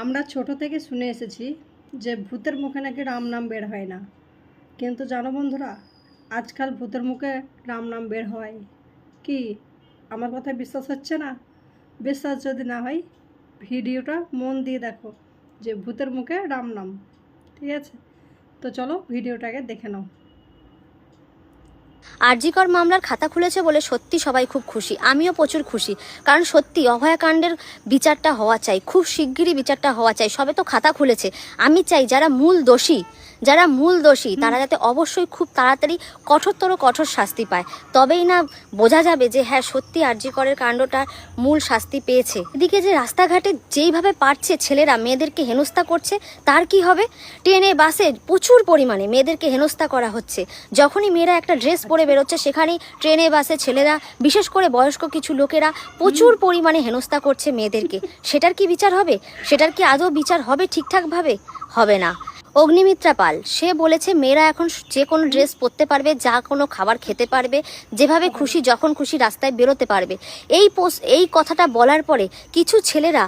আমরা ছোট থেকে শুনে এসেছি যে ভূতের মুখে নাকি রাম নাম বের হয় না, কিন্তু জানো বন্ধুরা, আজকাল ভূতের মুখে রাম নাম বের হয়। কি আমার কথায় বিশ্বাস হচ্ছে না? বিশ্বাস যদি না হয় ভিডিওটা মন দিয়ে দেখো যে ভূতের মুখে রাম নাম। ঠিক আছে, তো চলো ভিডিওটাকে দেখে নাও। আরজি কর মামলার খাতা খুলেছে বলে সত্যি সবাই খুব খুশি, আমিও প্রচুর খুশি। কারণ সত্যি অভয়াকাণ্ডের বিচারটা হওয়া চাই, খুব শিগগিরই বিচারটা হওয়া চাই। সবে তো খাতা খুলেছে, আমি চাই যারা মূল দোষী তারা যাতে অবশ্যই খুব তাড়াতাড়ি কঠোর শাস্তি পায়। তবেই না বোঝা যাবে যে হ্যাঁ সত্যি আরজি করের কাণ্ডটা মূল শাস্তি পেয়েছে। এদিকে যে রাস্তাঘাটে যেইভাবে পারছে ছেলেরা মেয়েদেরকে হেনস্থা করছে, তার কি হবে? ট্রেনে বাসে প্রচুর পরিমাণে মেয়েদেরকে হেনস্থা করা হচ্ছে। যখনই মেয়েরা একটা ড্রেস পরে বেরোচ্ছে, সেখানেই ট্রেনে বাসে ছেলেরা, বিশেষ করে বয়স্ক কিছু লোকেরা প্রচুর পরিমাণে হেনস্থা করছে মেয়েদেরকে। সেটার কি বিচার হবে? সেটার কি আদৌ বিচার হবে ঠিকঠাকভাবে? হবে না। অগ্নিমিত্রা পাল সে বলেছে মেয়েরা এখন যে কোনো ড্রেস পরতে পারবে, যা কোনো খাবার খেতে পারবে, যেভাবে খুশি যখন খুশি রাস্তায় বেরোতে পারবে। এই কথাটা বলার পরে কিছু ছেলেরা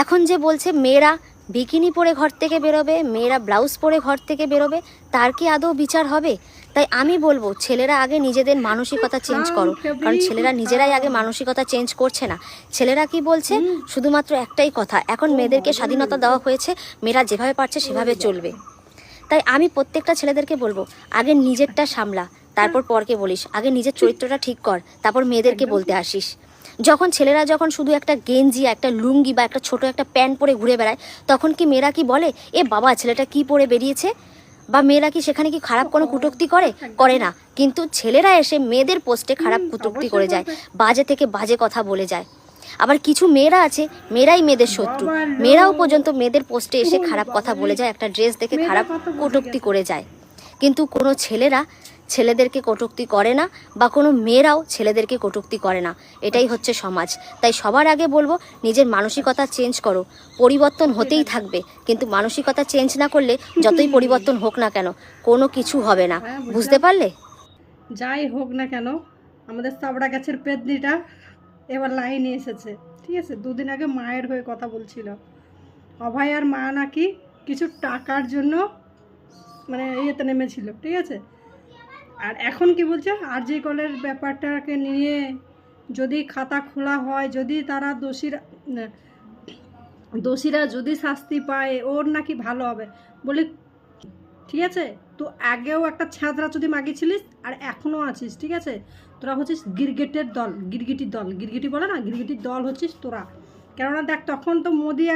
এখন যে বলছে মেয়েরা বিকিনি পরে ঘর থেকে বেরোবে, মেয়েরা ব্লাউজ পরে ঘর থেকে বেরোবে, তার কি আদৌ বিচার হবে? তাই আমি বলবো ছেলেরা আগে নিজেদের মানসিকতা চেঞ্জ করো, কারণ ছেলেরা নিজেরাই আগে মানসিকতা চেঞ্জ করছে না। ছেলেরা কি বলছে? শুধুমাত্র একটাই কথা, এখন মেয়েদেরকে স্বাধীনতা দেওয়া হয়েছে, মেয়েরা যেভাবে পারছে সেভাবে চলবে। তাই আমি প্রত্যেকটা ছেলেদেরকে বলবো, আগে নিজেরটা সামলা, তারপর পরকে বলিস। আগে নিজের চরিত্রটা ঠিক কর, তারপর মেয়েদেরকে বলতে আসিস। ছেলেরা যখন শুধু একটা গেঞ্জি, একটা লুঙ্গি বা একটা ছোট একটা প্যান্ট পরে ঘুরে বেড়ায়, তখন কি মেয়েরা কি বলে এ বাবা ছেলেটা কি পরে বেরিয়েছে? বা মেয়েরা কি সেখানে কি খারাপ কোনো কটূক্তি করে না? কিন্তু ছেলেরা এসে মেয়েদের পোস্টে খারাপ কটূক্তি করে যায়, বাজে থেকে বাজে কথা বলে যায়। আবার কিছু মেয়েরা আছে, মেয়েরাই মেয়েদের শত্রু, মেয়েরাও পর্যন্ত মেয়েদের পোস্টে এসে খারাপ কথা বলে যায়, একটা ড্রেস দেখে খারাপ কটূক্তি করে যায়। কিন্তু কোনো ছেলেরা ছেলেদেরকে কটূক্তি করে না, বা কোনো মেয়েরাও ছেলেদেরকে কটূক্তি করে না। এটাই হচ্ছে সমাজ। তাই সবার আগে বলবো, নিজের মানসিকতা চেঞ্জ করো। পরিবর্তন হতেই থাকবে, কিন্তু মানসিকতা চেঞ্জ না করলে যতই পরিবর্তন হোক না কেন কোনো কিছু হবে না। বুঝতে পারলে? যাই হোক না কেন, আমাদের চাবড়া গাছের পেতনিটা এবার লাইনে এসেছে। ঠিক আছে, দুদিন আগে মায়ের হয়ে কথা বলছিল। অভয় আর মা নাকি কিছু টাকার জন্য মানে ইয়েতে নেমেছিল। ঠিক আছে, আর এখন কি বলছে, আরজি কলের ব্যাপারটাকে নিয়ে যদি খাতা খোলা হয়, যদি তারা দোষীরা যদি শাস্তি পায়, ওর নাকি ভালো হবে বলে। ঠিক আছে, তো আগেও একটা ছাঁদরা যদি মাগিয়েছিলিস আর এখনও আছিস। ঠিক আছে, তোরা হচ্ছিস গিরগিটির দল, গিরগিটি বলে না, গিরগিটির দল হচ্ছিস তোরা। কেননা দেখ, তখন তো মোদি